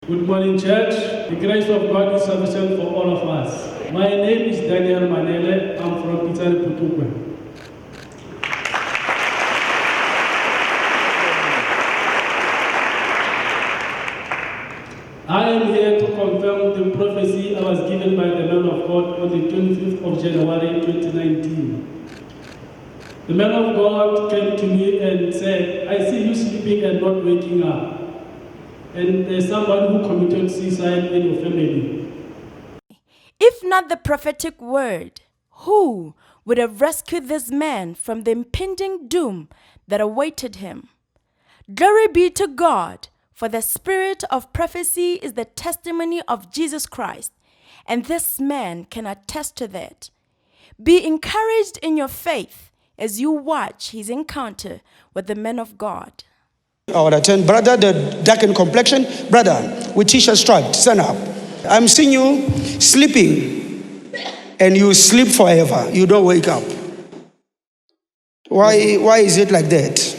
Good morning, church. The grace of God is sufficient for all of us. My name is Daniel Manele. I'm from Italy, Portugal. I am here to confirm the prophecy I was given by the man of God on the 25th of January 2019. The man of God came to me and said, I see you sleeping and not waking up. And there's someone who committed suicide in your family. If not the prophetic word, who would have rescued this man from the impending doom that awaited him? Glory be to God, for the spirit of prophecy is the testimony of Jesus Christ, and this man can attest to that. Be encouraged in your faith as you watch his encounter with the man of God. I would attend, brother, the darkened complexion, brother, with t-shirt striped, stand up. I'm seeing you sleeping, and you sleep forever. You don't wake up. Why is it like that?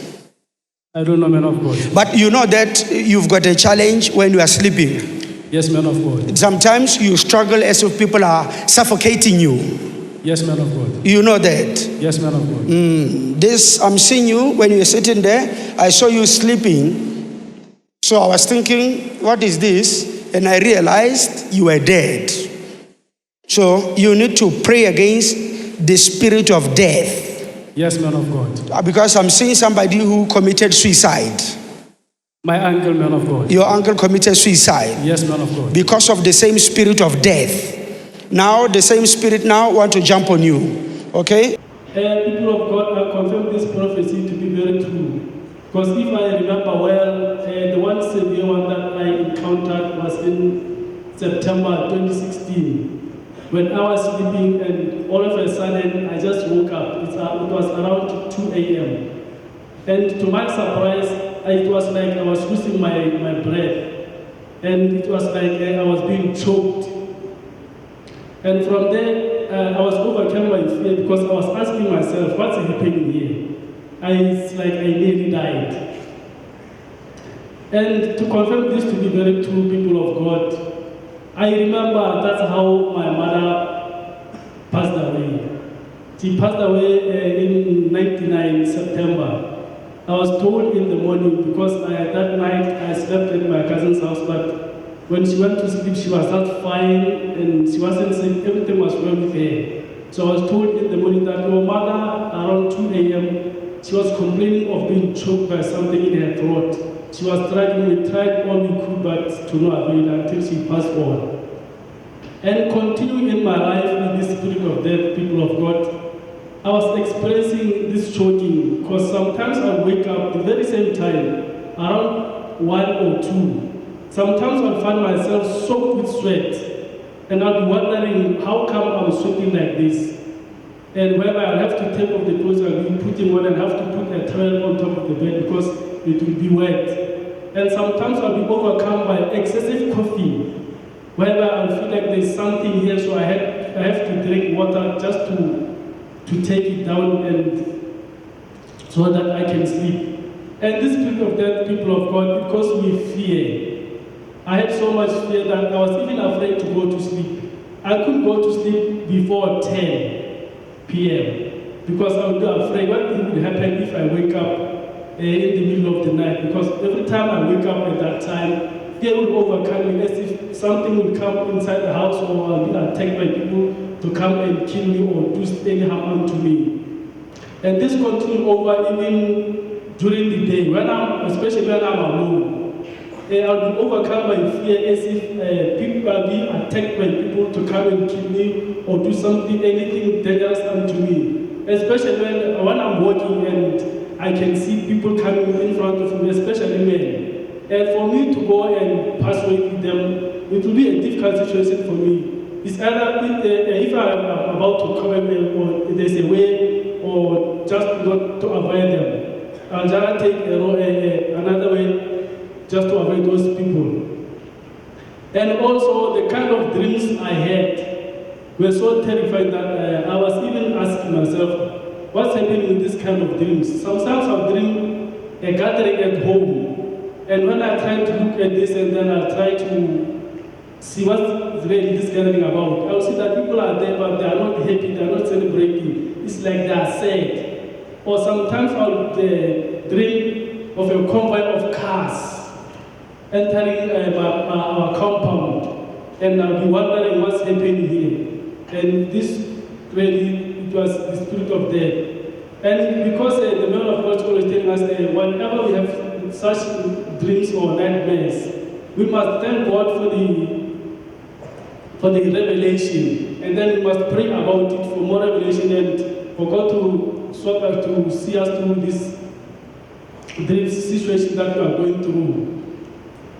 I don't know, man of God. But you know that you've got a challenge when you are sleeping. Yes, man of God. Sometimes you struggle as if people are suffocating you. Yes, man of God. You know that. Yes, man of God. I'm seeing you when you were sitting there. I saw you sleeping. So I was thinking, what is this? And I realized you were dead. So you need to pray against the spirit of death. Yes, man of God. Because I'm seeing somebody who committed suicide. My uncle, man of God. Your uncle committed suicide. Yes, man of God. Because of the same spirit of death. Now the same spirit now want to jump on you. Okay? People of God, I confirm this prophecy to be very true. Because if I remember well, the one severe one that I encountered was in September 2016. When I was sleeping and all of a sudden I just woke up. It was around 2 a.m. And to my surprise, it was like I was losing my breath. And it was like I was being choked. And from there, I was overcome by fear because I was asking myself, what's happening here? It's like I nearly died. And to confirm this to be very true, people of God, I remember that's how my mother passed away. She passed away in 99 September. I was told in the morning because that night I slept at my cousin's house, but when she went to sleep, she was not fine and she wasn't sick. Everything was well with her. So I was told in the morning that your mother, around 2 a.m., she was complaining of being choked by something in her throat. She was struggling. We tried all we could, but to no avail until she passed on. And continuing in my life with this spirit of death, people of God, I was experiencing this choking because sometimes I wake up the very same time, around 1 or 2. Sometimes I'll find myself soaked with sweat, and I'll be wondering how come I'm sweating like this. And whether I'll have to take off the clothes I'll be putting on and have to put a towel on top of the bed because it will be wet. And sometimes I'll be overcome by excessive coughing, whether I'll feel like there's something here, so I have to drink water just to take it down and so that I can sleep. And this spirit of death, people of God, because we fear. I had so much fear that I was even afraid to go to sleep. I couldn't go to sleep before 10 p.m. because I would be afraid what would happen if I wake up in the middle of the night. Because every time I wake up at that time, fear would overcome me as if something would come inside the house or I'll be attacked by people to come and kill me or do any harm unto me. And this continued over even during the day, especially when I'm alone. I'll be overcome by fear as if people will be attacked by people to come and kill me or do something, anything dangerous unto me. Especially when I'm walking and I can see people coming in front of me, especially men. And for me to go and pass away with them, it will be a difficult situation for me. It's either if I'm about to come or there's a way or just not to avoid them, I'll just take another way just to avoid those people. And also the kind of dreams I had were so terrifying that I was even asking myself, what's happening with this kind of dreams? Sometimes I'll dream a gathering at home And when I try to look at this and then I try to see what's really this gathering about, I'll see that people are there, but they are not happy, they are not celebrating. It's like they are sad. Or sometimes I'll dream of a convoy of cars entering our compound, and I'll be wondering what's happening here. And this really, it was the spirit of death. And because the man of God always telling us that whenever we have such dreams or nightmares, we must thank God for the revelation, and then we must pray about it for more revelation and for God to sort of to see us through this dream situation that we are going through.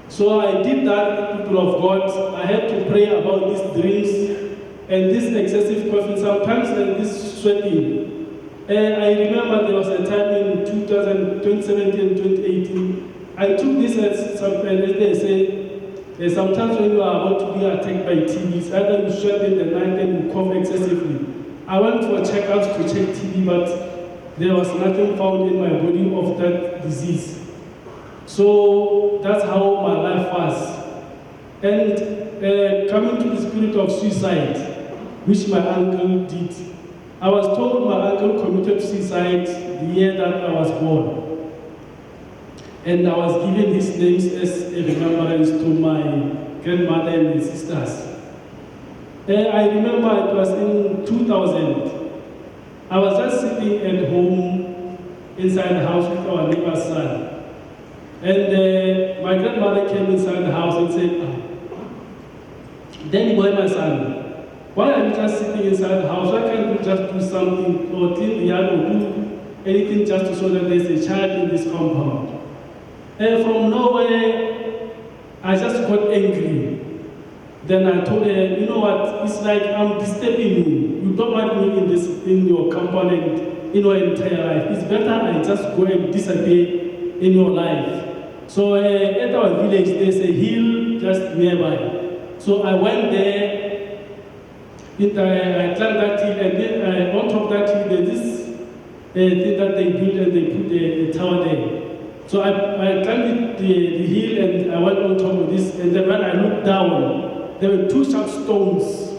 So I did that, people of God. I had to pray about these dreams and this excessive coughing, sometimes and this sweating. I remember there was a time in 2017, 2018, I took this as they say, sometimes when you are about to be attacked by TB, it's either you sweat in the night and you cough excessively. I went for checkups to check TB, but there was nothing found in my body of that disease. So that's how my life was. And coming to the spirit of suicide, which my uncle did. I was told my uncle committed suicide the year that I was born. And I was given his names as a remembrance to my grandmother and my sisters. I remember it was in 2000. I was just sitting at home inside the house with our neighbor's son. And my grandmother came inside the house and said, "Danny boy, my son, why are you just sitting inside the house? Why can't you just do something or clean the yard or do anything just to show that there's a child in this compound?" And from nowhere, I just got angry. Then I told her, "You know what, it's like I'm disturbing you. You don't want me in your compound and in your entire life. It's better I just go and disappear in your life." So at our village, there's a hill just nearby. So I went there, I climbed that hill, and then on top of that hill, there's this thing that they built and they put a tower there. So I climbed the hill and I went on top of this, and then when I looked down, there were two sharp stones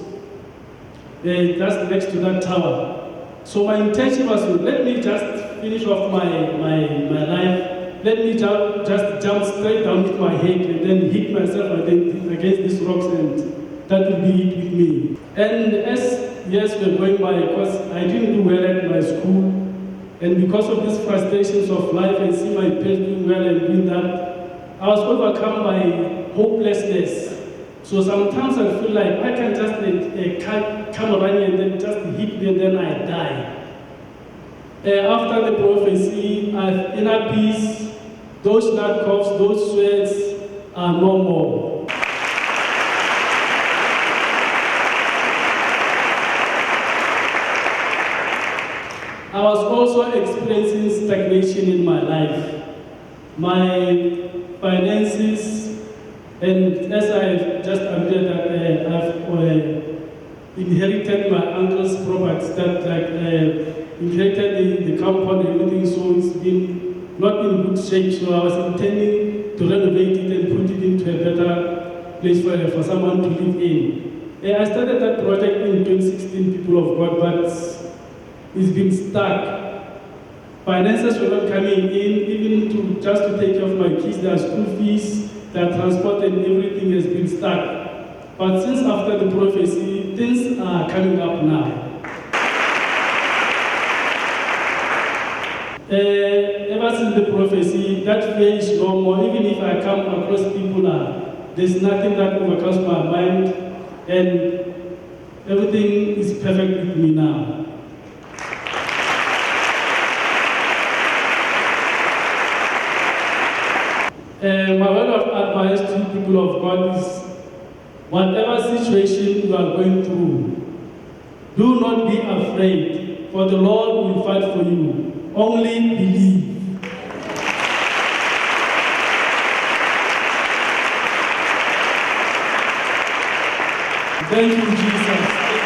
just next to that tower. So my intention was, let me just finish off my life. Let me just jump straight down with my head and then hit myself against these rocks, and that will be it with me. And as years were going by, because I didn't do well at my school, and because of these frustrations of life and see my parents doing well and doing that, I was overcome by hopelessness. So sometimes I feel like I can just come around and then just hit me and then I die. After the prophecy, I have inner peace. Those blood coughs, those sweats are no more. I was also experiencing stagnation in my life. My finances, and as I just admitted that I've inherited my uncle's property, that inherited the compound and everything, so it's been not in good shape. So I was intending to renovate it and put it into a better place for someone to live in. I started that project in 2016, people of God, but it's been stuck. Finances were not coming in, even to take care of my kids, their school fees, their transport, and everything has been stuck. But since after the prophecy, things are coming up now. Ever since the prophecy, that fear is no more. Even if I come across people, there's nothing that overcomes my mind, and everything is perfect with me now. My word of advice to people of God is, whatever situation you are going through, do not be afraid, for the Lord will fight for you. Only believe. Thank you, Jesus.